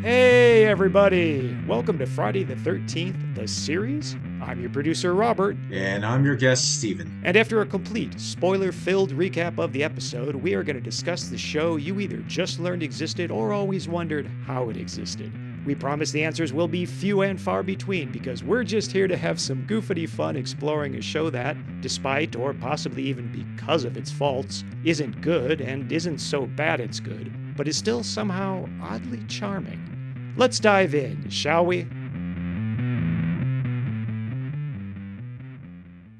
Hey everybody! Welcome to Friday the 13th, the series. I'm your producer, Robert. And I'm your guest, Steven. And after a complete, spoiler-filled recap of the episode, we are going to discuss the show you either just learned existed or always wondered how it existed. We promise the answers will be few and far between because we're just here to have some goofity fun exploring a show that, despite or possibly even because of its faults, isn't good and isn't so bad it's good, but is still somehow oddly charming. Let's dive in, shall we?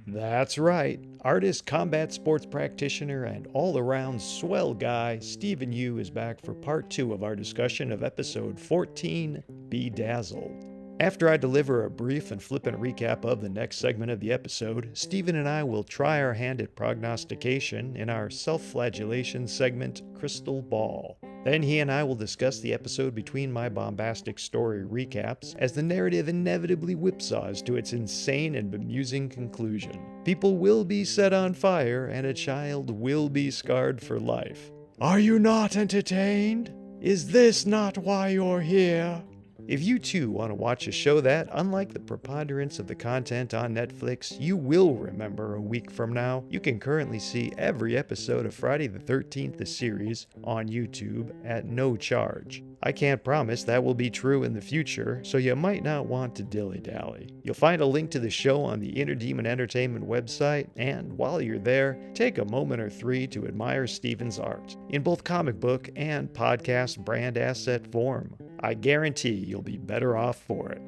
That's right. Artist, combat sports practitioner, and all-around swell guy, Stephen Yu is back for part 2 of our discussion of episode 14, Bedazzled. After I deliver a brief and flippant recap of the next segment of the episode, Stephen and I will try our hand at prognostication in our self-flagellation segment, Crystal Ball. Then he and I will discuss the episode between my bombastic story recaps as the narrative inevitably whipsaws to its insane and bemusing conclusion. People will be set on fire and a child will be scarred for life. Are you not entertained? Is this not why you're here? If you too want to watch a show that, unlike the preponderance of the content on Netflix, you will remember a week from now, you can currently see every episode of Friday the 13th, the series, on YouTube at no charge. I can't promise that will be true in the future, so you might not want to dilly-dally. You'll find a link to the show on the Inner Demon Entertainment website, and while you're there, take a moment or three to admire Steven's art, in both comic book and podcast brand asset form. I guarantee you'll be better off for it.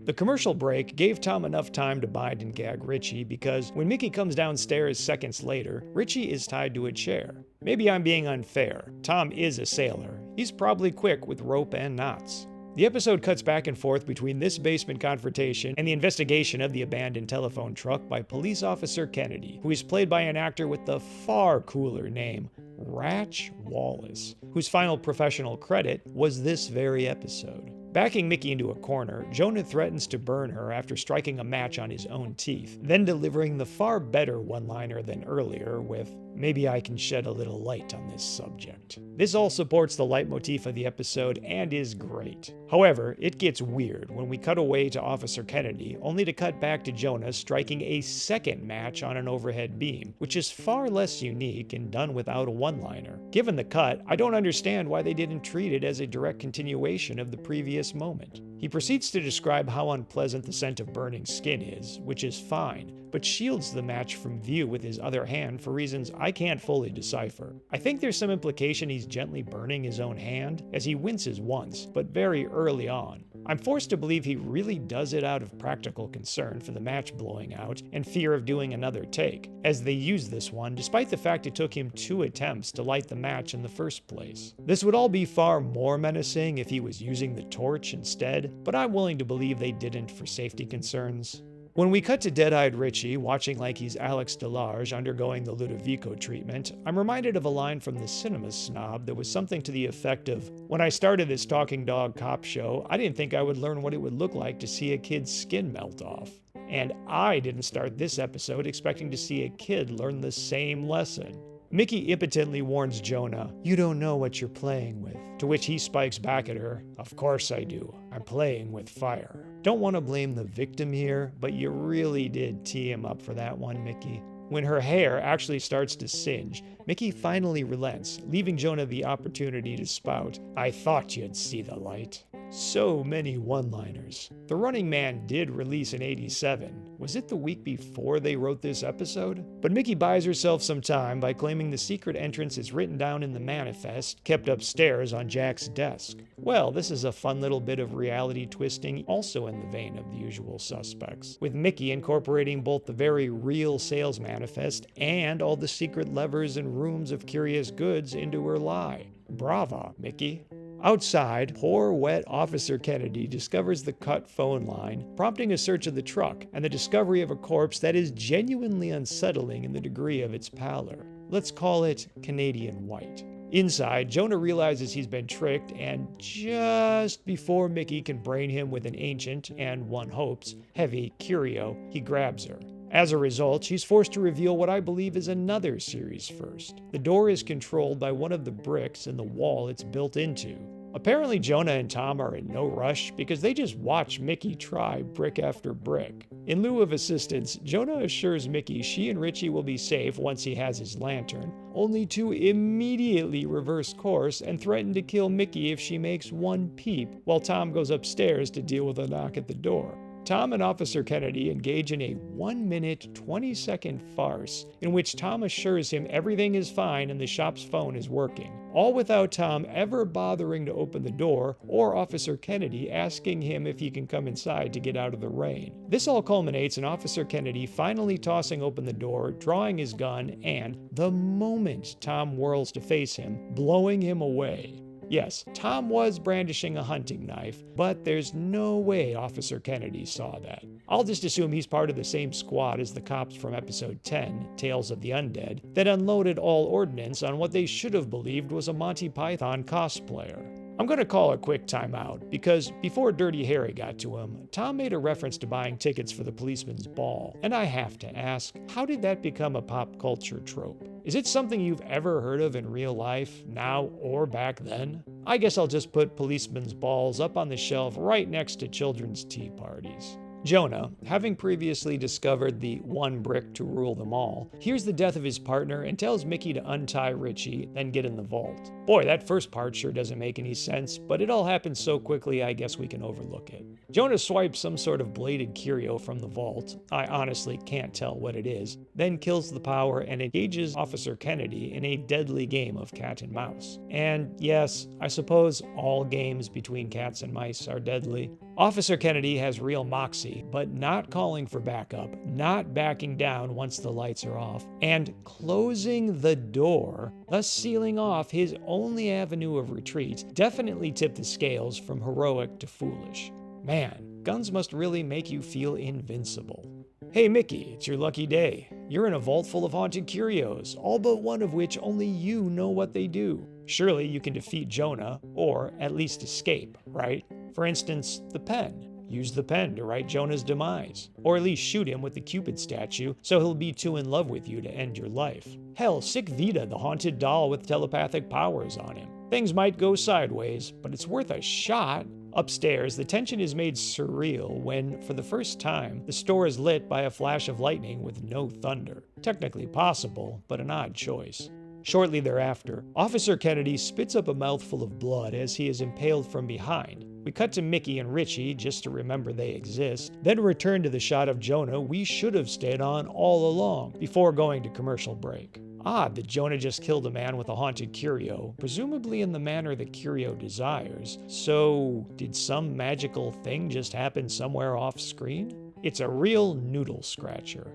The commercial break gave Tom enough time to bind and gag Richie because when Mickey comes downstairs seconds later, Richie is tied to a chair. Maybe I'm being unfair. Tom is a sailor. He's probably quick with rope and knots. The episode cuts back and forth between this basement confrontation and the investigation of the abandoned telephone truck by Police Officer Kennedy, who is played by an actor with the far cooler name, Ratch Wallace, whose final professional credit was this very episode. Backing Mickey into a corner, Jonah threatens to burn her after striking a match on his own teeth, then delivering the far better one-liner than earlier with, "Maybe I can shed a little light on this subject." This all supports the leitmotif of the episode and is great. However, it gets weird when we cut away to Officer Kennedy, only to cut back to Jonah striking a second match on an overhead beam, which is far less unique and done without a one-liner. Given the cut, I don't understand why they didn't treat it as a direct continuation of the previous moment. He proceeds to describe how unpleasant the scent of burning skin is, which is fine, but shields the match from view with his other hand for reasons I can't fully decipher. I think there's some implication he's gently burning his own hand, as he winces once, but very early on. I'm forced to believe he really does it out of practical concern for the match blowing out and fear of doing another take, as they use this one despite the fact it took him 2 attempts to light the match in the first place. This would all be far more menacing if he was using the torch instead, but I'm willing to believe they didn't for safety concerns. When we cut to dead-eyed Richie, watching like he's Alex DeLarge undergoing the Ludovico treatment, I'm reminded of a line from the Cinema Snob that was something to the effect of, "When I started this talking dog cop show, I didn't think I would learn what it would look like to see a kid's skin melt off." And I didn't start this episode expecting to see a kid learn the same lesson. Mickey impotently warns Jonah, "You don't know what you're playing with," to which he spikes back at her, "Of course I do. I'm playing with fire." Don't want to blame the victim here, but you really did tee him up for that one, Mickey. When her hair actually starts to singe, Mickey finally relents, leaving Jonah the opportunity to spout, "I thought you'd see the light." So many one-liners. The Running Man did release in '87. Was it the week before they wrote this episode? But Mickey buys herself some time by claiming the secret entrance is written down in the manifest, kept upstairs on Jack's desk. Well, this is a fun little bit of reality twisting, also in the vein of The Usual Suspects, with Mickey incorporating both the very real sales manifest and all the secret levers and rooms of curious goods into her lie. Brava, Mickey. Outside, poor wet Officer Kennedy discovers the cut phone line, prompting a search of the truck and the discovery of a corpse that is genuinely unsettling in the degree of its pallor. Let's call it Canadian white. Inside, Jonah realizes he's been tricked, and just before Mickey can brain him with an ancient, and one hopes, heavy curio, he grabs her. As a result, she's forced to reveal what I believe is another series first. The door is controlled by one of the bricks in the wall it's built into. Apparently, Jonah and Tom are in no rush because they just watch Mickey try brick after brick. In lieu of assistance, Jonah assures Mickey she and Richie will be safe once he has his lantern, only to immediately reverse course and threaten to kill Mickey if she makes one peep, while Tom goes upstairs to deal with a knock at the door. Tom and Officer Kennedy engage in a 1-minute, 20-second farce in which Tom assures him everything is fine and the shop's phone is working, all without Tom ever bothering to open the door or Officer Kennedy asking him if he can come inside to get out of the rain. This all culminates in Officer Kennedy finally tossing open the door, drawing his gun, and, the moment Tom whirls to face him, blowing him away. Yes, Tom was brandishing a hunting knife, but there's no way Officer Kennedy saw that. I'll just assume he's part of the same squad as the cops from episode 10, Tales of the Undead, that unloaded all ordnance on what they should have believed was a Monty Python cosplayer. I'm going to call a quick timeout, because before Dirty Harry got to him, Tom made a reference to buying tickets for the policeman's ball, and I have to ask, how did that become a pop culture trope? Is it something you've ever heard of in real life, now or back then? I guess I'll just put policeman's balls up on the shelf right next to children's tea parties. Jonah, having previously discovered the one brick to rule them all, hears the death of his partner and tells Mickey to untie Richie, then get in the vault. Boy, that first part sure doesn't make any sense, but it all happens so quickly I guess we can overlook it. Jonah swipes some sort of bladed curio from the vault, I honestly can't tell what it is, then kills the power and engages Officer Kennedy in a deadly game of cat and mouse. And yes, I suppose all games between cats and mice are deadly. Officer Kennedy has real moxie, but not calling for backup, not backing down once the lights are off, and closing the door, thus sealing off his only avenue of retreat, definitely tipped the scales from heroic to foolish. Man, guns must really make you feel invincible. Hey Mickey, it's your lucky day. You're in a vault full of haunted curios, all but one of which only you know what they do. Surely you can defeat Jonah, or at least escape, right? For instance, the pen. Use the pen to write Jonah's demise, or at least shoot him with the Cupid statue so he'll be too in love with you to end your life. Hell, sick Vita, the haunted doll with telepathic powers on him. Things might go sideways, but it's worth a shot. Upstairs, the tension is made surreal when, for the first time, the store is lit by a flash of lightning with no thunder. Technically possible, but an odd choice. Shortly thereafter, Officer Kennedy spits up a mouthful of blood as he is impaled from behind. We cut to Mickey and Richie just to remember they exist, then return to the shot of Jonah we should have stayed on all along before going to commercial break. Odd that Jonah just killed a man with a haunted curio, presumably in the manner the curio desires. So, did some magical thing just happen somewhere off screen? It's a real noodle scratcher.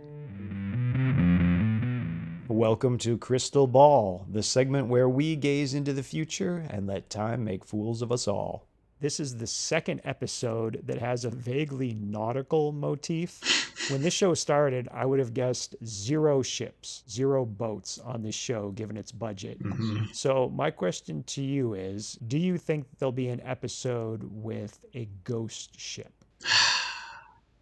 Welcome to Crystal Ball, the segment where we gaze into the future and let time make fools of us all. This is the second episode that has a vaguely nautical motif. When this show started, I would have guessed 0 ships, 0 boats on this show given its budget. So my question to you is, do you think there'll be an episode with a ghost ship?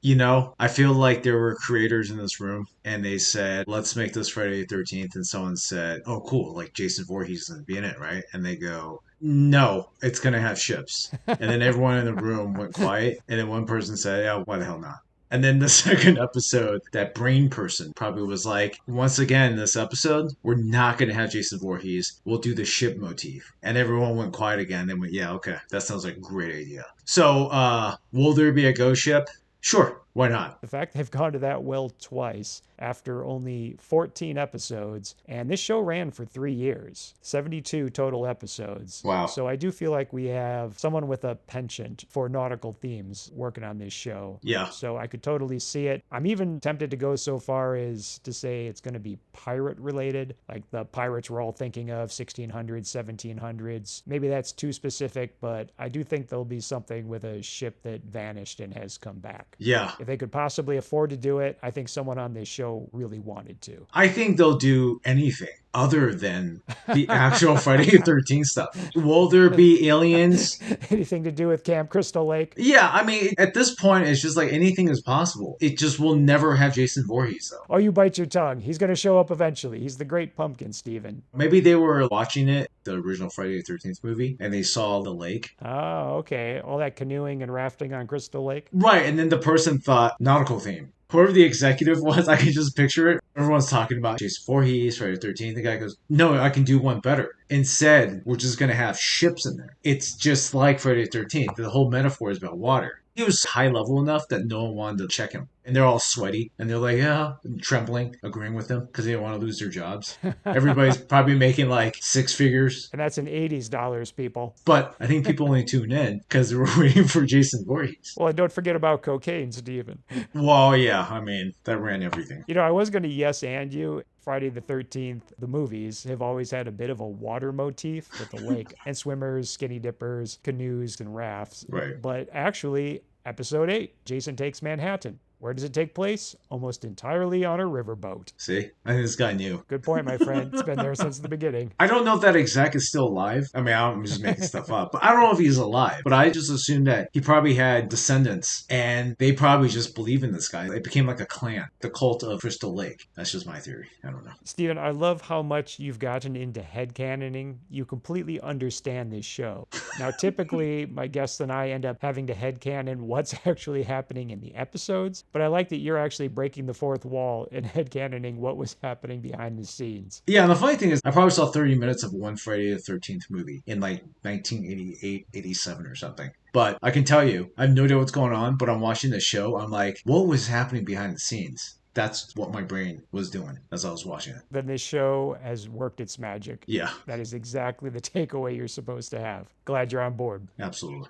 You know, I feel like there were creators in this room and they said, let's make this Friday the 13th. And someone said, oh, cool, like Jason Voorhees is going to be in it, right? And they go, no, it's going to have ships. And then everyone in the room went quiet. And then one person said, oh, why the hell not? And then the second episode, that brain person probably was like, once again, this episode, we're not going to have Jason Voorhees. We'll do the ship motif. And everyone went quiet again. They went, yeah, okay, that sounds like a great idea. So, will there be a ghost ship? Sure, why not? The fact they've gone to that well twice after only 14 episodes, and this show ran for 3 years, 72 total episodes. Wow. So I do feel like we have someone with a penchant for nautical themes working on this show. Yeah. So I could totally see it. I'm even tempted to go so far as to say it's going to be pirate related, like the pirates we're all thinking of, 1600s, 1700s. Maybe that's too specific, but I do think there'll be something with a ship that vanished and has come back. Yeah. If they could possibly afford to do it, I think someone on this show really wanted to. I think they'll do anything. other than the actual Friday the 13th stuff? Will there be aliens? Anything to do with Camp Crystal Lake? Yeah, I mean, at this point, it's just like anything is possible. It just will never have Jason Voorhees, though. Oh, you bite your tongue. He's going to show up eventually. He's the great pumpkin, Steven. Maybe they were watching it, the original Friday the 13th movie, and they saw the lake. Oh, okay. All that canoeing and rafting on Crystal Lake. Right, and then the person thought nautical theme. Whoever the executive was, I can just picture it. Everyone's talking about Jason Voorhees, Friday the 13th. The guy goes, no, I can do one better. Instead, we're just going to have ships in there. It's just like Friday the 13th. The whole metaphor is about water. He was high level enough that no one wanted to check him. And they're all sweaty. And they're like, yeah, trembling, agreeing with him because they don't want to lose their jobs. Everybody's probably making like six figures. And that's in 80s dollars, people. But I think people only tune in because they were waiting for Jason Voorhees. Well, and don't forget about cocaine, Steven. Well, yeah, I mean, that ran everything. You know, I was going to yes and you. Friday the 13th, the movies have always had a bit of a water motif with the lake and swimmers, skinny dippers, canoes, and rafts. Right. But actually, episode 8, Jason Takes Manhattan. Where does it take place? Almost entirely on a riverboat. See? I think this guy knew. Good point, my friend. It's been there since the beginning. I don't know if that exec is still alive. I mean, I'm just making stuff up. But I don't know if he's alive. But I just assumed that he probably had descendants and they probably just believe in this guy. It became like a clan, the cult of Crystal Lake. That's just my theory. I don't know. Steven, I love how much you've gotten into headcanoning. You completely understand this show. Now, typically, my guests and I end up having to headcanon what's actually happening in the episodes. But I like that you're actually breaking the fourth wall and headcanoning what was happening behind the scenes. Yeah, and the funny thing is, I probably saw 30 minutes of one Friday the 13th movie in like 1988, 87 or something. But I can tell you, I have no idea what's going on, but I'm watching the show. I'm like, what was happening behind the scenes? That's what my brain was doing as I was watching it. Then this show has worked its magic. Yeah. That is exactly the takeaway you're supposed to have. Glad you're on board. Absolutely.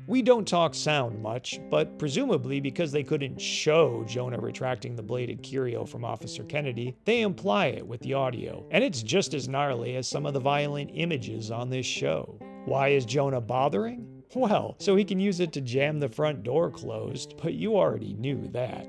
We don't talk sound much, but presumably because they couldn't show Jonah retracting the bladed curio from Officer Kennedy, they imply it with the audio, and it's just as gnarly as some of the violent images on this show. Why is Jonah bothering? Well, so he can use it to jam the front door closed, but you already knew that.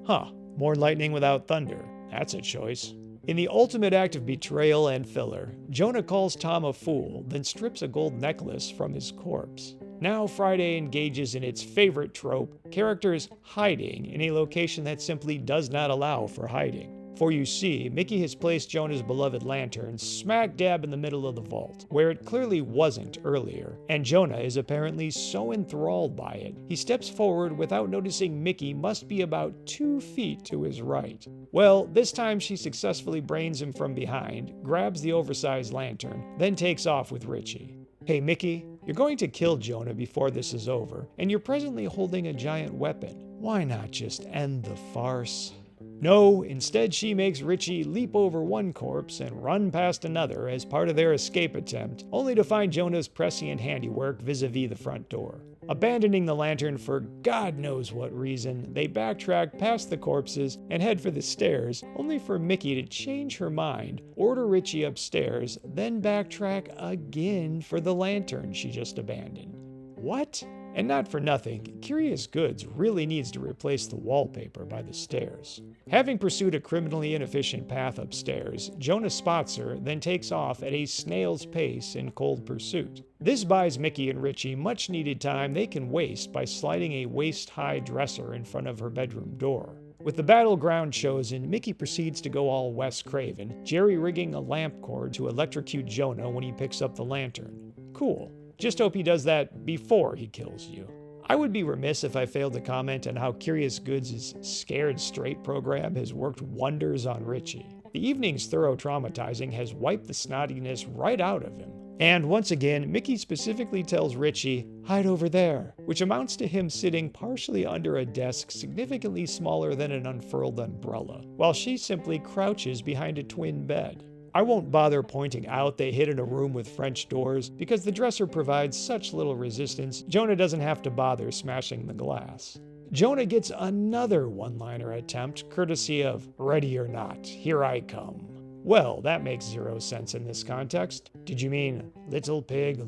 Huh, more lightning without thunder. That's a choice. In the ultimate act of betrayal and filler, Jonah calls Tom a fool, then strips a gold necklace from his corpse. Now Friday engages in its favorite trope, characters hiding in a location that simply does not allow for hiding. For you see, Mickey has placed Jonah's beloved lantern smack dab in the middle of the vault, where it clearly wasn't earlier, and Jonah is apparently so enthralled by it, he steps forward without noticing Mickey must be about 2 feet to his right. Well, this time she successfully brains him from behind, grabs the oversized lantern, then takes off with Richie. Hey Mickey, you're going to kill Jonah before this is over, and you're presently holding a giant weapon. Why not just end the farce? No, instead she makes Richie leap over one corpse and run past another as part of their escape attempt, only to find Jonah's prescient handiwork vis-a-vis the front door. Abandoning the lantern for God knows what reason, they backtrack past the corpses and head for the stairs, only for Mickey to change her mind, order Richie upstairs, then backtrack again for the lantern she just abandoned. What? And not for nothing, Curious Goods really needs to replace the wallpaper by the stairs. Having pursued a criminally inefficient path upstairs, Jonah spots her, then takes off at a snail's pace in cold pursuit. This buys Mickey and Richie much needed time they can waste by sliding a waist-high dresser in front of her bedroom door. With the battleground chosen, Mickey proceeds to go all Wes Craven, jerry-rigging a lamp cord to electrocute Jonah when he picks up the lantern. Cool. Just hope he does that before he kills you. I would be remiss if I failed to comment on how Curious Goods' Scared Straight program has worked wonders on Richie. The evening's thorough traumatizing has wiped the snottiness right out of him. And once again, Mickey specifically tells Richie, hide over there, which amounts to him sitting partially under a desk significantly smaller than an unfurled umbrella, while she simply crouches behind a twin bed. I won't bother pointing out they hid in a room with French doors because the dresser provides such little resistance, Jonah doesn't have to bother smashing the glass. Jonah gets another one-liner attempt courtesy of ready or not, here I come. Well, that makes zero sense in this context. Did you mean, little pig,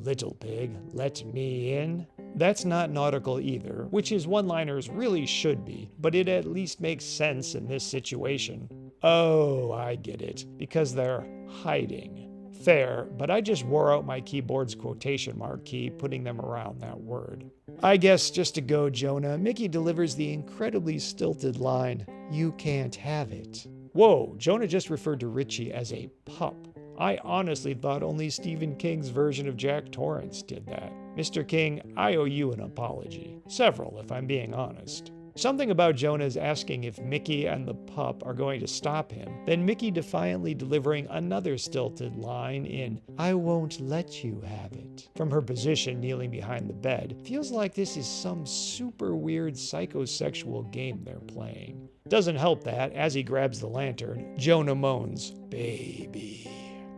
let me in? That's not nautical either, which his one-liners really should be, but it at least makes sense in this situation. Oh, I get it. Because they're hiding. Fair, but I just wore out my keyboard's quotation mark key putting them around that word. I guess just to go Jonah, Mickey delivers the incredibly stilted line, "You can't have it." Whoa, Jonah just referred to Richie as a pup. I honestly thought only Stephen King's version of Jack Torrance did that. Mr. King, I owe you an apology. Several, if I'm being honest. Something about Jonah's asking if Mickey and the pup are going to stop him, then Mickey defiantly delivering another stilted line in, "I won't let you have it," from her position kneeling behind the bed, feels like this is some super weird psychosexual game they're playing. Doesn't help that, as he grabs the lantern, Jonah moans, "Baby."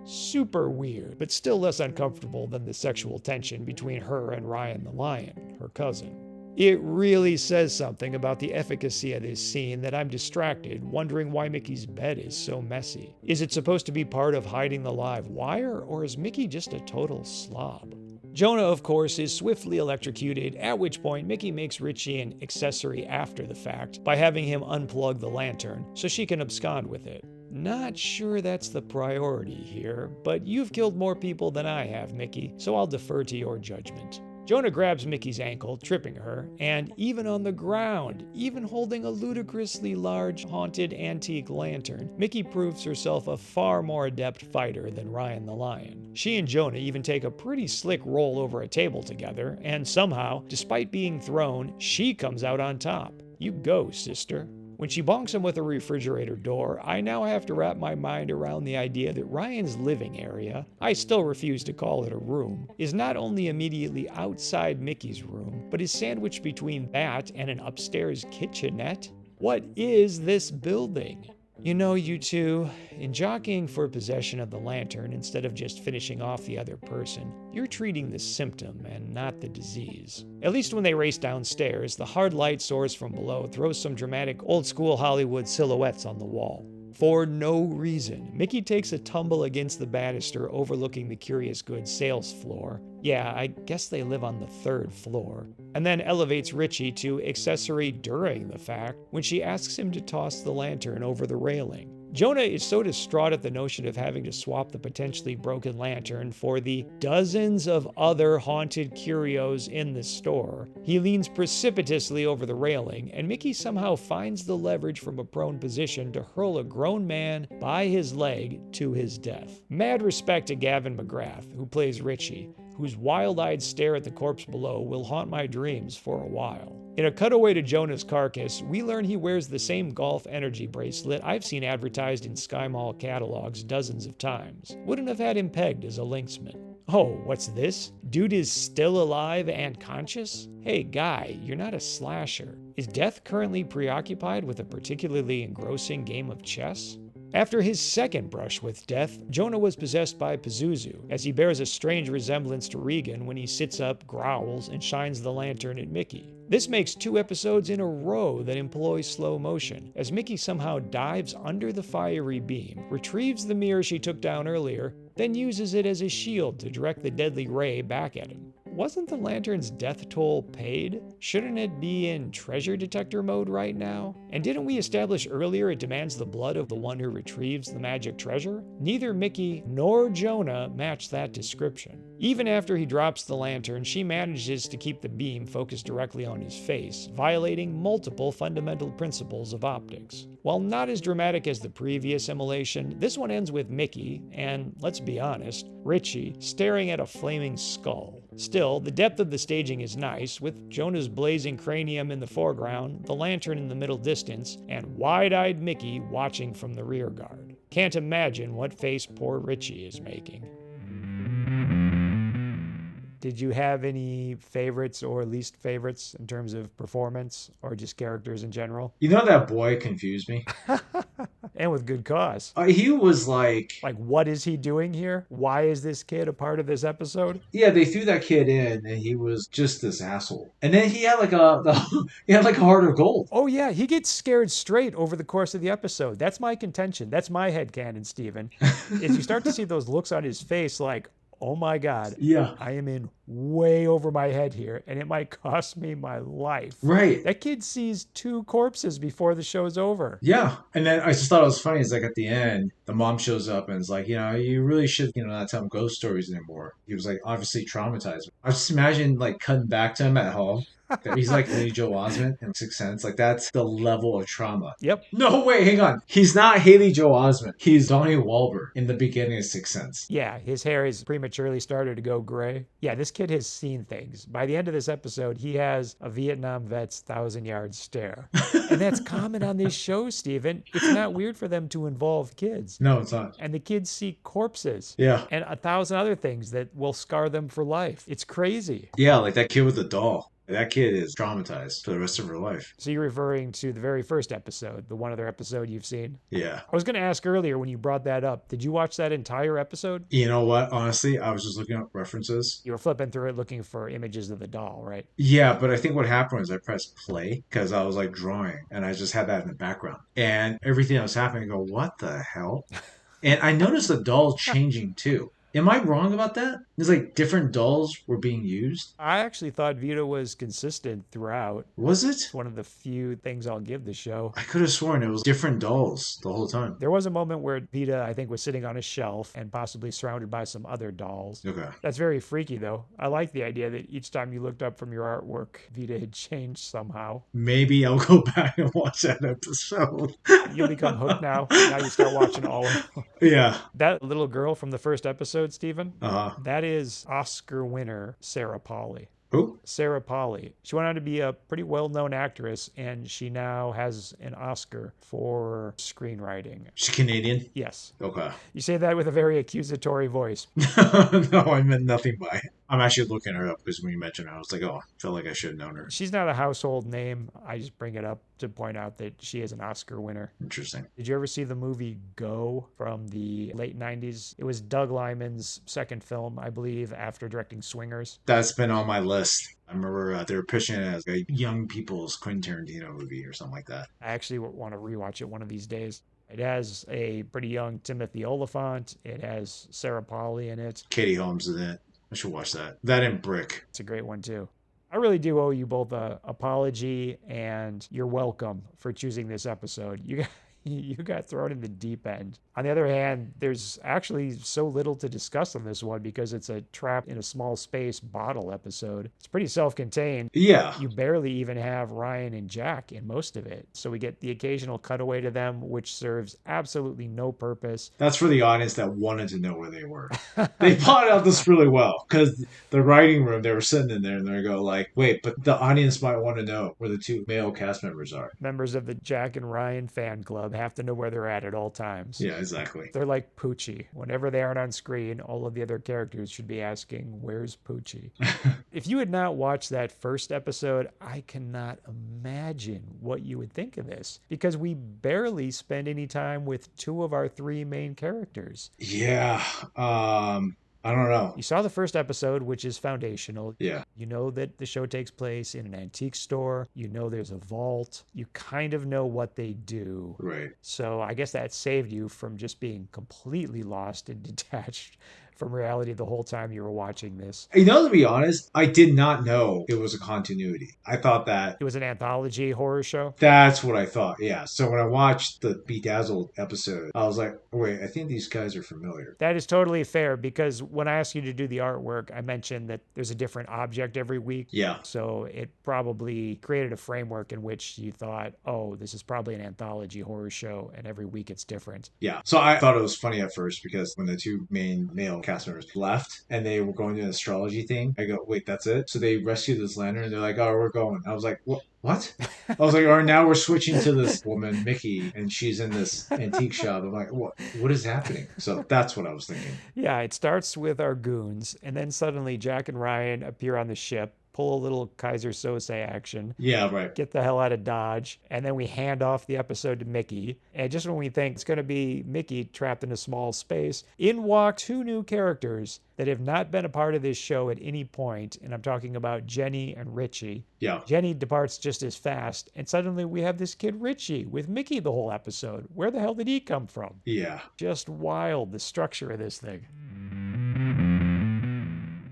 Super weird, but still less uncomfortable than the sexual tension between her and Ryan the Lion, her cousin. It really says something about the efficacy of this scene that I'm distracted, wondering why Mickey's bed is so messy. Is it supposed to be part of hiding the live wire, or is Mickey just a total slob? Jonah, of course, is swiftly electrocuted, at which point Mickey makes Richie an accessory after the fact by having him unplug the lantern so she can abscond with it. Not sure that's the priority here, but you've killed more people than I have, Mickey, so I'll defer to your judgment. Jonah grabs Mickey's ankle, tripping her, and even on the ground, even holding a ludicrously large haunted antique lantern, Mickey proves herself a far more adept fighter than Ryan the Lion. She and Jonah even take a pretty slick roll over a table together, and somehow, despite being thrown, she comes out on top. You go, sister. When she bonks him with a refrigerator door, I now have to wrap my mind around the idea that Ryan's living area, I still refuse to call it a room, is not only immediately outside Mickey's room, but is sandwiched between that and an upstairs kitchenette. What is this building? You know, you two, in jockeying for possession of the lantern instead of just finishing off the other person, you're treating the symptom and not the disease. At least when they race downstairs, the hard light source from below throws some dramatic old-school Hollywood silhouettes on the wall. For no reason, Mickey takes a tumble against the banister overlooking the curious goods sales floor. Yeah, I guess they live on the 3rd floor. And then elevates Richie to accessory during the fact when she asks him to toss the lantern over the railing. Jonah is so distraught at the notion of having to swap the potentially broken lantern for the dozens of other haunted curios in the store. He leans precipitously over the railing, and Mickey somehow finds the leverage from a prone position to hurl a grown man by his leg to his death. Mad respect to Gavin McGrath, who plays Richie, whose wild-eyed stare at the corpse below will haunt my dreams for a while. In a cutaway to Jonah's carcass, we learn he wears the same golf energy bracelet I've seen advertised in Sky Mall catalogs dozens of times. Wouldn't have had him pegged as a linksman. Oh, what's this? Dude is still alive and conscious? Hey guy, you're not a slasher. Is Death currently preoccupied with a particularly engrossing game of chess? After his second brush with death, Jonah was possessed by Pazuzu, as he bears a strange resemblance to Regan when he sits up, growls, and shines the lantern at Mickey. This makes 2 episodes in a row that employ slow motion, as Mickey somehow dives under the fiery beam, retrieves the mirror she took down earlier, then uses it as a shield to direct the deadly ray back at him. Wasn't the lantern's death toll paid? Shouldn't it be in treasure detector mode right now? And didn't we establish earlier it demands the blood of the one who retrieves the magic treasure? Neither Mickey nor Jonah match that description. Even after he drops the lantern, she manages to keep the beam focused directly on his face, violating multiple fundamental principles of optics. While not as dramatic as the previous immolation, this one ends with Mickey, and let's be honest, Richie, staring at a flaming skull. Still, the depth of the staging is nice, with Jonah's blazing cranium in the foreground, the lantern in the middle distance, and wide-eyed Mickey watching from the rear guard. Can't imagine what face poor Richie is making. Did you have any favorites or least favorites in terms of performance or just characters in general? You know that boy confused me? And with good cause. He was like, what is he doing here? Why is this kid a part of this episode? yeah, they threw that kid in, and he was just this asshole. And then he had he had like a heart of gold. Oh yeah, he gets scared straight over the course of the episode. That's my contention. That's my headcanon, Steven. Is you start to see those looks on his face like, oh my God, Yeah. I am in way over my head here, and it might cost me my life. Right. That kid sees 2 corpses before the show's over. Yeah. And then I just thought it was funny. It's like at the end, the mom shows up and is like, you really should, not tell him ghost stories anymore. He was like obviously traumatized. I just imagine like cutting back to him at home. He's like Haley Joel Osment in Sixth Sense. Like that's the level of trauma. Yep. No, wait, hang on. He's not Haley Joel Osment. He's Donnie Wahlberg in the beginning of Sixth Sense. Yeah, his hair is prematurely started to go gray. Yeah, this kid has seen things. By the end of this episode, he has a Vietnam vet's 1,000-yard stare. And that's common on this show, Steven. It's not weird for them to involve kids. No, it's not. And the kids see corpses. Yeah. And 1,000 other things that will scar them for life. It's crazy. Yeah, like that kid with the doll. That kid is traumatized for the rest of her life. So you're referring to the very first episode, the one other episode you've seen? Yeah. I was going to ask earlier when you brought that up, did you watch that entire episode? You know what? Honestly, I was just looking up references. You were flipping through it looking for images of the doll, right? Yeah, but I think what happened was I pressed play because I was like drawing and I just had that in the background. And everything that was happening, I go, what the hell? And I noticed the doll changing too. Am I wrong about that? It's like different dolls were being used. I actually thought Vita was consistent throughout. Was it? It's one of the few things I'll give the show. I could have sworn it was different dolls the whole time. There was a moment where Vita, I think, was sitting on a shelf and possibly surrounded by some other dolls. Okay. That's very freaky, though. I like the idea that each time you looked up from your artwork, Vita had changed somehow. Maybe I'll go back and watch that episode. You'll become hooked now. Now you start watching all of them. Yeah. That little girl from the first episode, Stephen, Uh-huh. that is Oscar winner Sarah Polley. Who? Sarah Polley. She went on to be a pretty well-known actress, and she now has an Oscar for screenwriting. She's Canadian? Yes. Okay. You say that with a very accusatory voice. No, I meant nothing by it. I'm actually looking her up because when you mentioned her, I was like, oh, I felt like I should have known her. She's not a household name. I just bring it up to point out that she is an Oscar winner. Interesting. Did you ever see the movie Go from the late 90s? It was Doug Liman's second film, I believe, after directing Swingers. That's been on my list. I remember they were pitching it as a young people's Quentin Tarantino movie or something like that. I actually want to rewatch it one of these days. It has a pretty young Timothy Olyphant. It has Sarah Polley in it. Katie Holmes is in it. I should watch that. That and Brick. It's a great one, too. I really do owe you both an apology, and you're welcome for choosing this episode. You got thrown in the deep end. On the other hand, there's actually so little to discuss on this one because it's a trap in a small space bottle episode. It's pretty self-contained. Yeah. You barely even have Ryan and Jack in most of it. So we get the occasional cutaway to them, which serves absolutely no purpose. That's for the audience that wanted to know where they were. They plotted out this really well because the writing room, they were sitting in there and they go like, wait, but the audience might want to know where the 2 male cast members are. Members of the Jack and Ryan fan club have to know where they're at all times. Yeah, exactly. They're like Poochie. Whenever they aren't on screen, all of the other characters should be asking, where's Poochie? If you had not watched that first episode, I cannot imagine what you would think of this because we barely spend any time with 2 of our 3 main characters. Yeah. I don't know. You saw the first episode, which is foundational. Yeah. You know that the show takes place in an antique store. You know there's a vault. You kind of know what they do. Right. So I guess that saved you from just being completely lost and detached from reality the whole time you were watching this. To be honest, I did not know it was a continuity. I thought that It was an anthology horror show. that's what I thought. Yeah. So when I watched the Bedazzled episode, I was like, wait, I think these guys are familiar. That is totally fair because when I asked you to do the artwork, I mentioned that there's a different object every week. Yeah. So it probably created a framework in which you thought, oh, this is probably an anthology horror show and every week it's different. Yeah. So I thought it was funny at first because when the 2 main male cast members left and they were going to an astrology thing, I go, wait, that's it? So they rescued this lantern and they're like, oh, we're going. I was like, what? I was like, all right, now we're switching to this woman, Mickey, and she's in this antique shop. I'm like, what is happening? So that's what I was thinking. Yeah, it starts with our goons, and then suddenly Jack and Ryan appear on the ship, pull a little Kaiser Sose action. Yeah, right. Get the hell out of Dodge. And then we hand off the episode to Mickey. And just when we think it's going to be Mickey trapped in a small space, in walk 2 new characters that have not been a part of this show at any point. And I'm talking about Jenny and Richie. Yeah. Jenny departs just as fast. And suddenly we have this kid Richie with Mickey the whole episode. Where the hell did he come from? Yeah. Just wild, the structure of this thing.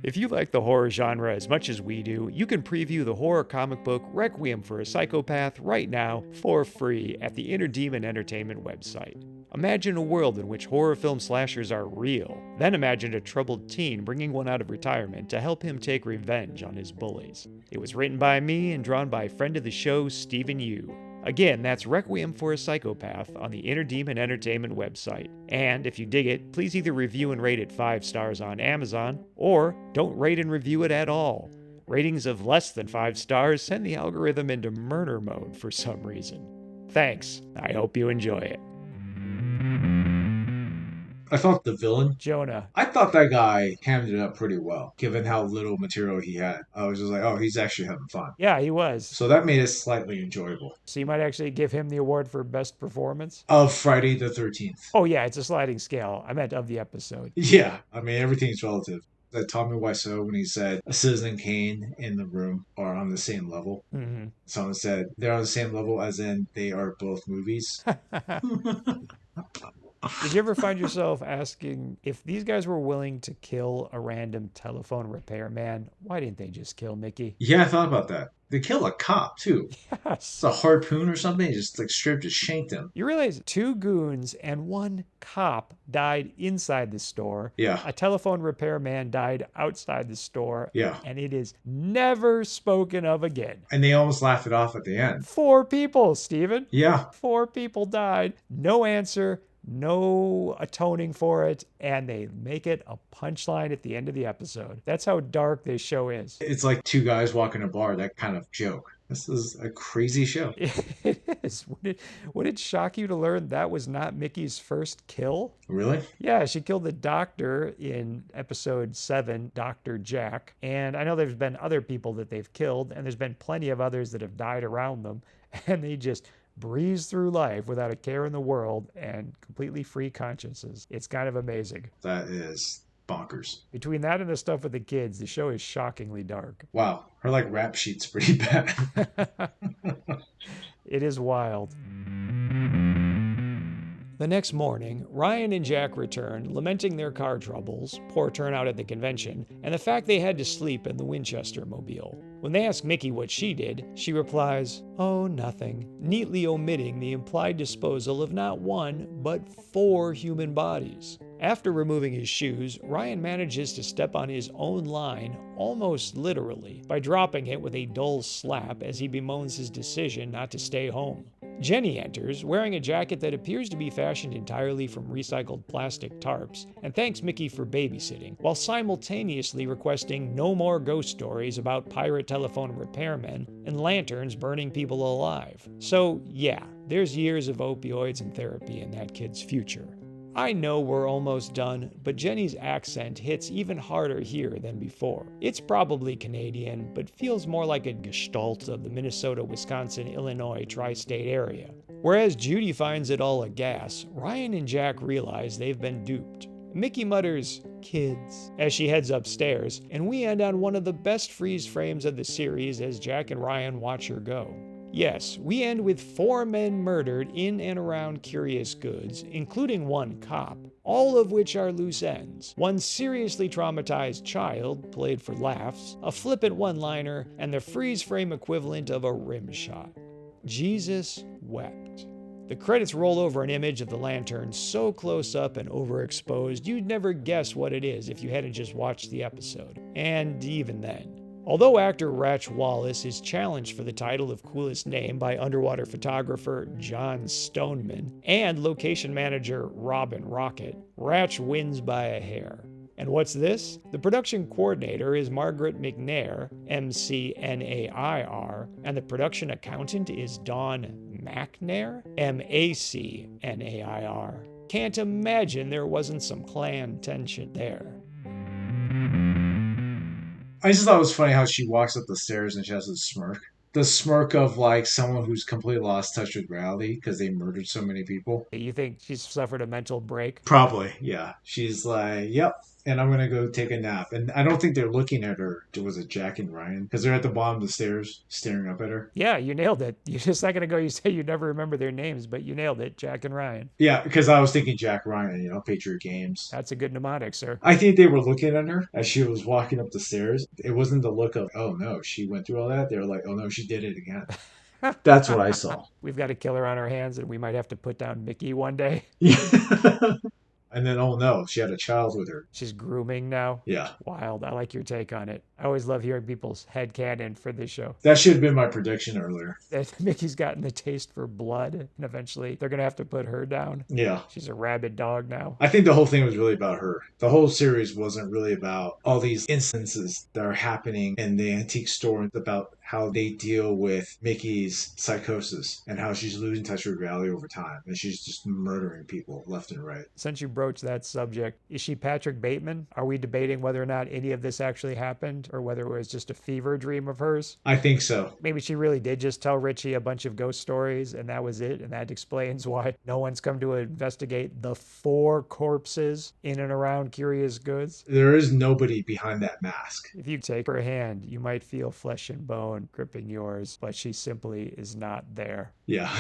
If you like the horror genre as much as we do, you can preview the horror comic book Requiem for a Psychopath right now for free at the Inner Demon Entertainment website. Imagine a world in which horror film slashers are real. Then imagine a troubled teen bringing one out of retirement to help him take revenge on his bullies. It was written by me and drawn by friend of the show, Stephen Yu. Again, that's Requiem for a Psychopath on the Inner Demon Entertainment website. And if you dig it, please either review and rate it 5 stars on Amazon, or don't rate and review it at all. Ratings of less than 5 stars send the algorithm into murder mode for some reason. Thanks. I hope you enjoy it. I thought the villain, Jonah. I thought that guy hammed it up pretty well, given how little material he had. I was just like, oh, he's actually having fun. Yeah, he was. So that made it slightly enjoyable. So you might actually give him the award for best performance? Of Friday the 13th. Oh yeah, it's a sliding scale. I meant of the episode. Yeah, I mean, everything's relative. That Tommy Wiseau, when he said Citizen Kane in the room are on the same level. Mm-hmm. Someone said they're on the same level as in they are both movies. Did you ever find yourself asking, if these guys were willing to kill a random telephone repairman, why didn't they just kill Mickey? Yeah, I thought about that. They killed a cop, too. Yes. It's a harpoon or something. He just like stripped, just shanked him. You realize 2 goons and 1 cop died inside the store. Yeah. A telephone repairman died outside the store. Yeah. And it is never spoken of again. And they almost laughed it off at the end. 4 people, Steven. Yeah. 4 people died. No answer. No atoning for it, and they make it a punchline at the end of the episode. That's how dark this show is. It's like 2 guys walking a bar, that kind of joke. This is a crazy show. It is. Would it shock you to learn that was not Mickey's first kill? Really? Yeah, she killed the doctor in episode 7, Dr. Jack. And I know there's been other people that they've killed, and there's been plenty of others that have died around them, and they just breeze through life without a care in the world and completely free consciences. It's kind of amazing. That is bonkers. Between that and the stuff with the kids, the show is shockingly dark. Wow. Her like rap sheet's pretty bad. It is wild. The next morning, Ryan and Jack return, lamenting their car troubles, poor turnout at the convention, and the fact they had to sleep in the Winchester mobile. When they ask Mickey what she did, she replies, "Oh, nothing," neatly omitting the implied disposal of not 1, but 4 human bodies. After removing his shoes, Ryan manages to step on his own line, almost literally, by dropping it with a dull slap as he bemoans his decision not to stay home. Jenny enters, wearing a jacket that appears to be fashioned entirely from recycled plastic tarps, and thanks Mickey for babysitting, while simultaneously requesting no more ghost stories about pirate telephone repairmen and lanterns burning people alive. So yeah, there's years of opioids and therapy in that kid's future. I know we're almost done, but Jenny's accent hits even harder here than before. It's probably Canadian, but feels more like a gestalt of the Minnesota, Wisconsin, Illinois tri-state area. Whereas Judy finds it all a gas, Ryan and Jack realize they've been duped. Mickey mutters, "Kids," as she heads upstairs, and we end on one of the best freeze frames of the series as Jack and Ryan watch her go. Yes, we end with 4 men murdered in and around Curious Goods, including 1 cop, all of which are loose ends. 1 seriously traumatized child, played for laughs, a flippant one-liner, and the freeze frame equivalent of a rim shot. Jesus wept. The credits roll over an image of the lantern so close up and overexposed you'd never guess what it is if you hadn't just watched the episode. And even then. Although actor Ratch Wallace is challenged for the title of coolest name by underwater photographer John Stoneman and location manager Robin Rocket, Ratch wins by a hair. And what's this? The production coordinator is Margaret McNair, McNair, and the production accountant is Dawn McNair, Macnair. Can't imagine there wasn't some clan tension there. I just thought it was funny how she walks up the stairs and she has a smirk. The smirk of like someone who's completely lost touch with reality because they murdered so many people. You think she's suffered a mental break? Probably, yeah. She's like, yep, and I'm going to go take a nap. And I don't think they're looking at her. Was it Jack and Ryan? Because they're at the bottom of the stairs staring up at her. Yeah, you nailed it. You just a second ago you said you never remember their names, but you nailed it. Jack and Ryan. Yeah, because I was thinking Jack Ryan, Patriot Games. That's a good mnemonic, sir. I think they were looking at her as she was walking up the stairs. It wasn't the look of, oh no, she went through all that. They were like, oh no, she did it again. That's what I saw. We've got a killer on our hands, and we might have to put down Mickey one day. And then, oh no, she had a child with her. She's grooming now. Yeah. Wild. I like your take on it. I always love hearing people's headcanon for this show. That should have been my prediction earlier. That Mickey's gotten the taste for blood, and eventually they're going to have to put her down. Yeah. She's a rabid dog now. I think the whole thing was really about her. The whole series wasn't really about all these instances that are happening in the antique store. It's about how they deal with Mickey's psychosis and how she's losing touch with reality over time. And she's just murdering people left and right. Since you broached that subject, is she Patrick Bateman? Are we debating whether or not any of this actually happened or whether it was just a fever dream of hers? I think so. Maybe she really did just tell Richie a bunch of ghost stories and that was it. And that explains why no one's come to investigate the 4 corpses in and around Curious Goods. There is nobody behind that mask. If you take her hand, you might feel flesh and bone gripping yours, but she simply is not there. Yeah.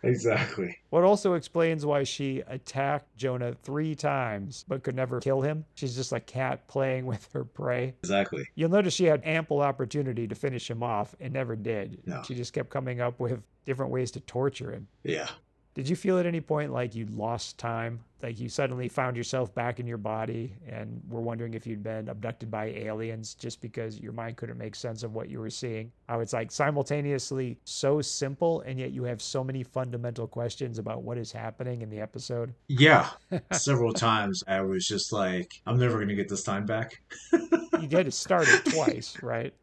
Exactly. What also explains why she attacked Jonah 3 times but could never kill him. She's just a cat playing with her prey. Exactly. You'll notice she had ample opportunity to finish him off and never did. No. She just kept coming up with different ways to torture him. Yeah. Did you feel at any point like you lost time? Like you suddenly found yourself back in your body and were wondering if you'd been abducted by aliens just because your mind couldn't make sense of what you were seeing? How it's like simultaneously so simple and yet you have so many fundamental questions about what is happening in the episode? Yeah. Several times I was just like, I'm never going to get this time back. You had to start it twice, right?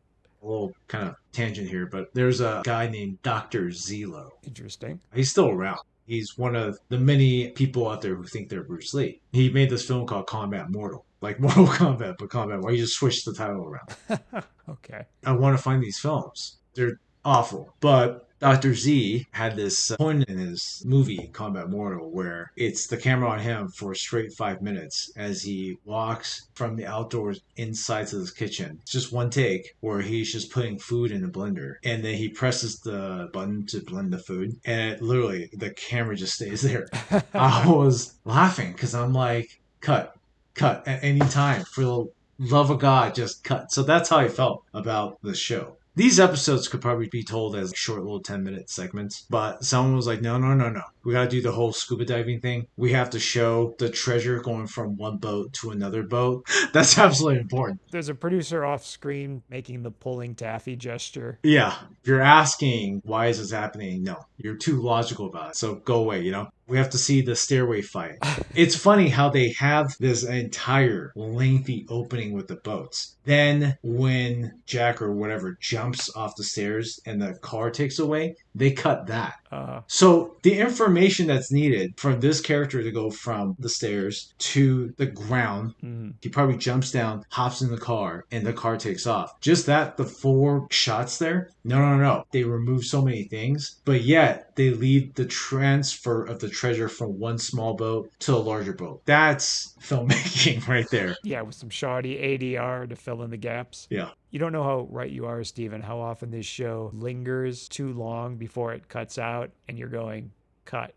A little kind of tangent here, but there's a guy named Dr. Zelo. Interesting. He's still around. He's one of the many people out there who think they're Bruce Lee. He made this film called Combat Mortal. Like Mortal Kombat, but Combat. Why you just switch the title around? Okay. I want to find these films. They're awful. But Dr. Z had this point in his movie, Combat Mortal, where it's the camera on him for a straight 5 minutes as he walks from the outdoors inside to this kitchen. It's just one take where he's just putting food in a blender. And then he presses the button to blend the food. And it literally, the camera just stays there. I was laughing because I'm like, cut at any time. For the love of God, just cut. So that's how I felt about the show. These episodes could probably be told as short little 10-minute segments, but someone was like, no. We got to do the whole scuba diving thing. We have to show the treasure going from one boat to another boat. That's absolutely important. There's a producer off screen making the pulling taffy gesture. Yeah. If you're asking, why is this happening? No, you're too logical about it. So go away, We have to see the stairway fight. It's funny how they have this entire lengthy opening with the boats. Then when Jack or whatever jumps off the stairs and the car takes away, they cut that. So the information that's needed for this character to go from the stairs to the ground, he probably jumps down, hops in the car, and the car takes off. Just that, the 4 shots there? No. They remove so many things, but yet they leave the transfer of the treasure from one small boat to a larger boat. That's filmmaking right there. Yeah, with some shoddy ADR to fill in the gaps. Yeah. You don't know how right you are, Stephen, how often this show lingers too long before it cuts out and you're going, cut.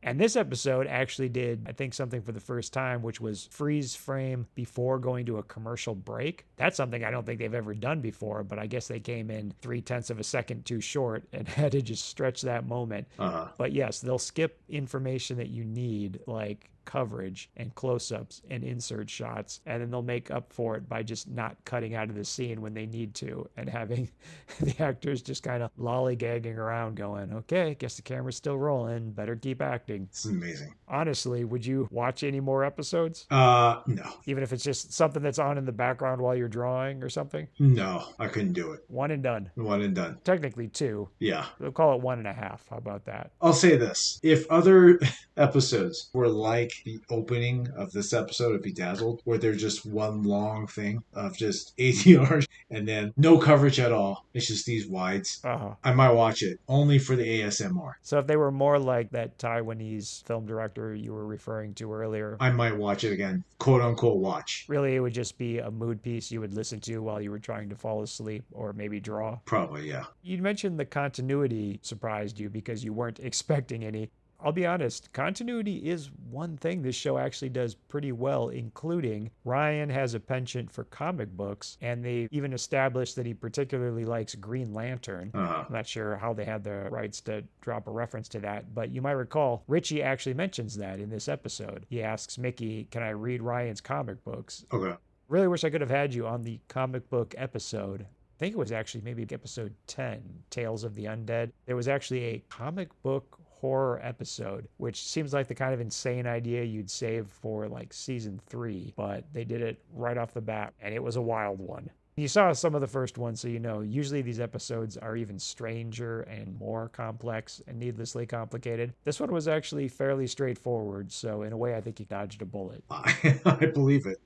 And this episode actually did, I think, something for the first time, which was freeze frame before going to a commercial break. That's something I don't think they've ever done before, but I guess they came in 0.3 of a second too short and had to just stretch that moment. But yes, they'll skip information that you need, like coverage and close-ups and insert shots, and then they'll make up for it by just not cutting out of the scene when they need to and having the actors just kind of lollygagging around going, okay, guess the camera's still rolling, better keep acting. This is amazing. Honestly, would you watch any more episodes? No. Even if it's just something that's on in the background while you're drawing or something? No, I couldn't do it. One and done. Technically 2. Yeah. We'll call it 1.5. How about that? I'll say this. If other episodes were like the opening of this episode of Bedazzled, where they're just one long thing of just ADR and then no coverage at all, it's just these wides, I might watch it only for the ASMR. So if they were more like that Taiwanese film director character you were referring to earlier. I might watch it again. Quote unquote watch. Really, it would just be a mood piece you would listen to while you were trying to fall asleep or maybe draw. Probably, yeah. You mentioned the continuity surprised you because you weren't expecting any. I'll be honest, continuity is one thing this show actually does pretty well, including Ryan has a penchant for comic books, and they even established that he particularly likes Green Lantern. Uh-huh. I'm not sure how they had the rights to drop a reference to that, but you might recall Richie actually mentions that in this episode. He asks Mickey, "Can I read Ryan's comic books?" Okay. Really wish I could have had you on the comic book episode. I think it was actually maybe episode 10, Tales of the Undead. There was actually a comic book horror episode, which seems like the kind of insane idea you'd save for like season 3, but they did it right off the bat, and it was a wild one. You saw some of the first one, so you know, usually these episodes are even stranger and more complex and needlessly complicated. This one was actually fairly straightforward, so in a way I think you dodged a bullet. I believe it.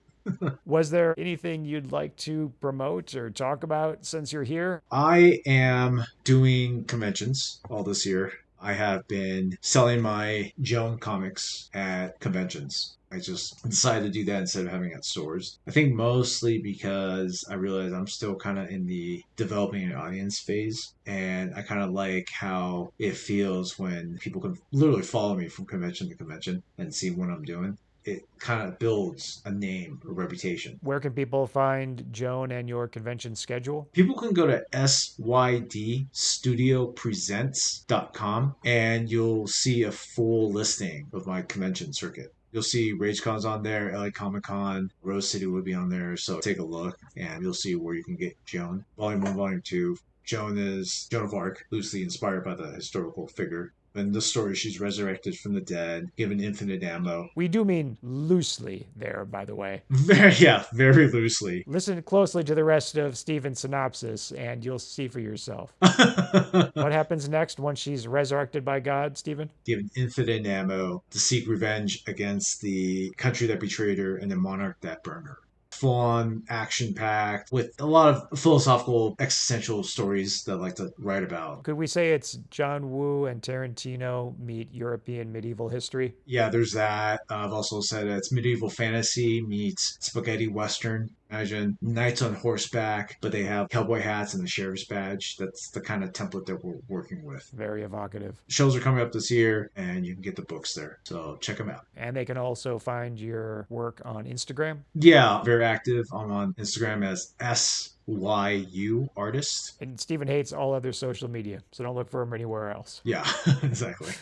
Was there anything you'd like to promote or talk about since you're here? I am doing conventions all this year. I have been selling my Joan comics at conventions. I just decided to do that instead of having it at stores. I think mostly because I realize I'm still kind of in the developing an audience phase. And I kind of like how it feels when people can literally follow me from convention to convention and see what I'm doing. It kind of builds a name, a reputation. Where can people find Joan and your convention schedule? People can go to sydstudiopresents.com and you'll see a full listing of my convention circuit. You'll see RageCon's on there, LA Comic Con, Rose City will be on there. So take a look and you'll see where you can get Joan. Volume 1, Volume 2. Joan is Joan of Arc, loosely inspired by the historical figure. In the story, she's resurrected from the dead, given infinite ammo. We do mean loosely there, by the way. Very loosely. Listen closely to the rest of Steven's synopsis, and you'll see for yourself. What happens next once she's resurrected by God, Steven? Given infinite ammo to seek revenge against the country that betrayed her and the monarch that burned her. Full-on action-packed with a lot of philosophical existential stories that I like to write about. Could we say it's John Woo and Tarantino meet European medieval history? Yeah, there's that. I've also said it's medieval fantasy meets spaghetti western. Imagine knights on horseback, but they have cowboy hats and the sheriff's badge. That's the kind of template that we're working with. Very evocative. Shows are coming up this year, and you can get the books there. So check them out. And they can also find your work on Instagram? Yeah, very active. I'm on Instagram as SYU artist. And Steven hates all other social media, so don't look for him anywhere else. Yeah, exactly.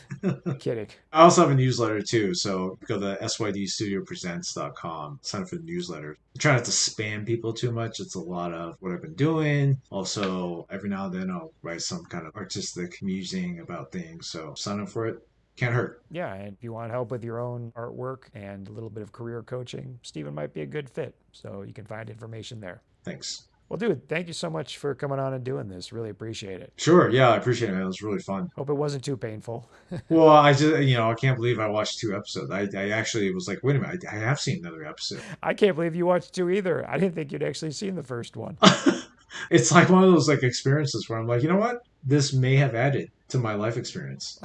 Kidding. I also have a newsletter too, so go to sydstudiopresents.com, sign up for the newsletter. I try not to spam people too much. It's a lot of what I've been doing. Also, every now and then I'll write some kind of artistic musing about things, so sign up for it. Can't hurt. Yeah, and if you want help with your own artwork and a little bit of career coaching, Steven might be a good fit, so you can find information there. Thanks. Well, dude, thank you so much for coming on and doing this. Really appreciate it. Sure, yeah, I appreciate it, man. It was really fun. Hope it wasn't too painful. Well, I just, I can't believe I watched 2 episodes. I actually was like, wait a minute, I have seen another episode. I can't believe you watched 2 either. I didn't think you'd actually seen the first one. It's like one of those like experiences where I'm like, you know what? This may have added to my life experience.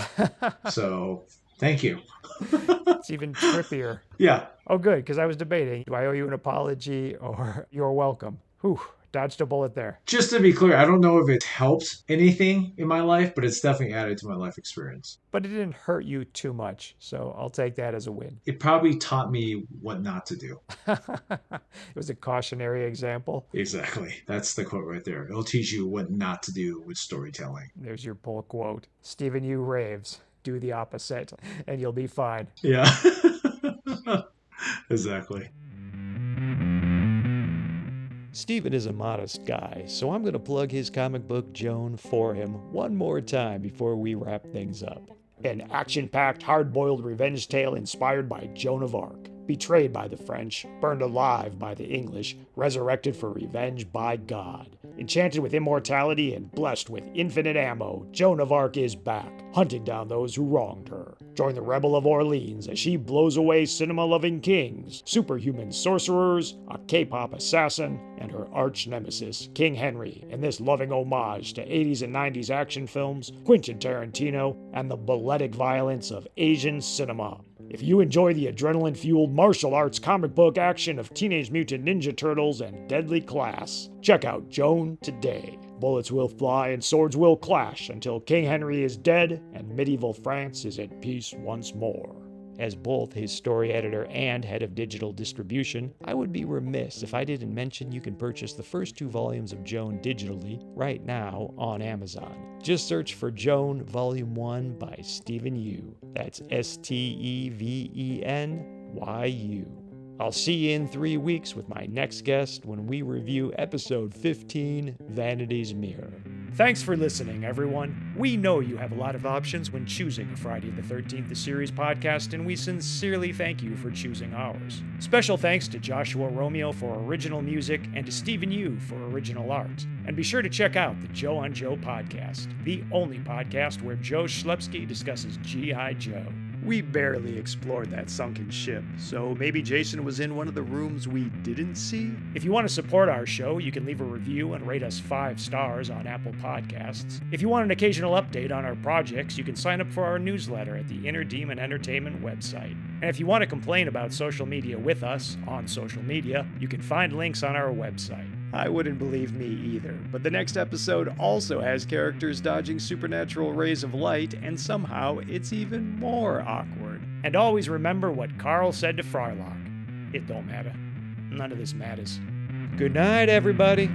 So, thank you. It's even trippier. Yeah. Oh, good, because I was debating, do I owe you an apology or you're welcome? Whew. Dodged a bullet there. Just to be clear, I don't know if it helped anything in my life, but it's definitely added to my life experience. But it didn't hurt you too much, so I'll take that as a win. It probably taught me what not to do. It was a cautionary example. Exactly. That's the quote right there. It'll teach you what not to do with storytelling. There's your pull quote. Stephen U. raves. Do the opposite, and you'll be fine. Yeah. Exactly. Steven is a modest guy, so I'm going to plug his comic book Joan for him one more time before we wrap things up. An action-packed, hard-boiled revenge tale inspired by Joan of Arc. Betrayed by the French, burned alive by the English, resurrected for revenge by God. Enchanted with immortality and blessed with infinite ammo, Joan of Arc is back, hunting down those who wronged her. Join the Rebel of Orleans as she blows away cinema-loving kings, superhuman sorcerers, a K-pop assassin, and her arch-nemesis, King Henry, in this loving homage to 80s and 90s action films, Quentin Tarantino, and the balletic violence of Asian cinema. If you enjoy the adrenaline-fueled martial arts comic book action of Teenage Mutant Ninja Turtles and Deadly Class, check out Joan today. Bullets will fly and swords will clash until King Henry is dead and medieval France is at peace once more. As both his story editor and head of digital distribution, I would be remiss if I didn't mention you can purchase the first 2 volumes of Joan digitally right now on Amazon. Just search for Joan Volume 1 by Stephen Yu. That's STEVENYU. I'll see you in 3 weeks with my next guest when we review episode 15, Vanity's Mirror. Thanks for listening, everyone. We know you have a lot of options when choosing a Friday the 13th the Series podcast, and we sincerely thank you for choosing ours. Special thanks to Joshua Romeo for original music and to Stephen Yu for original art. And be sure to check out the Joe on Joe podcast, the only podcast where Joe Schlepsky discusses G.I. Joe. We barely explored that sunken ship, so maybe Jason was in one of the rooms we didn't see? If you want to support our show, you can leave a review and rate us 5 stars on Apple Podcasts. If you want an occasional update on our projects, you can sign up for our newsletter at the Inner Demon Entertainment website. And if you want to complain about social media with us on social media, you can find links on our website. I wouldn't believe me either, but the next episode also has characters dodging supernatural rays of light, and somehow it's even more awkward. And always remember what Carl said to Frylock. It don't matter. None of this matters. Good night, everybody.